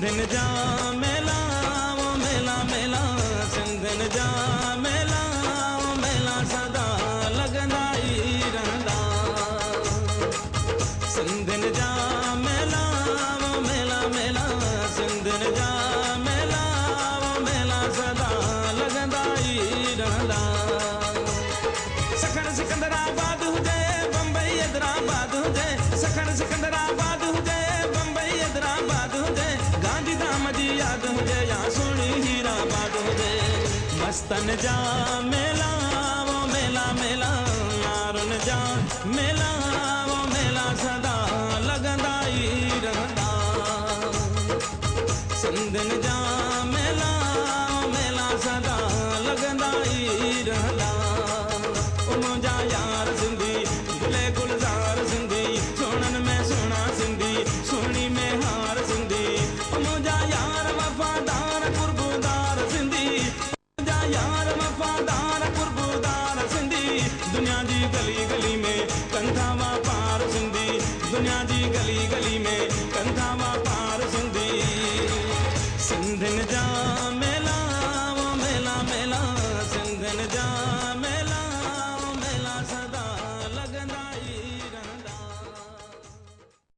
सिंधिन जा मेला वो मेला मेला सिंधिन जा मेला वो मेला सदा लगंदा ई रहंदा सिंधिन जा मेला वो मेला मेला सिंधिन जा मेला वो मेला सदा लगंदा ई रहंदा सखण सिकंदराबाद हुजे बम्बई हैदराबाद हुजे सखण सिकंदराबाद हुजे बम्बई हैदराबाद हुजे गांधीधाम जी याद हुजे या सोनी हीराबाद हुजे मस्तन जा मेला वो मेला मेला मारुन जा मेला वो मेला सदा लगंदा ई रहंदा सिंधिन जा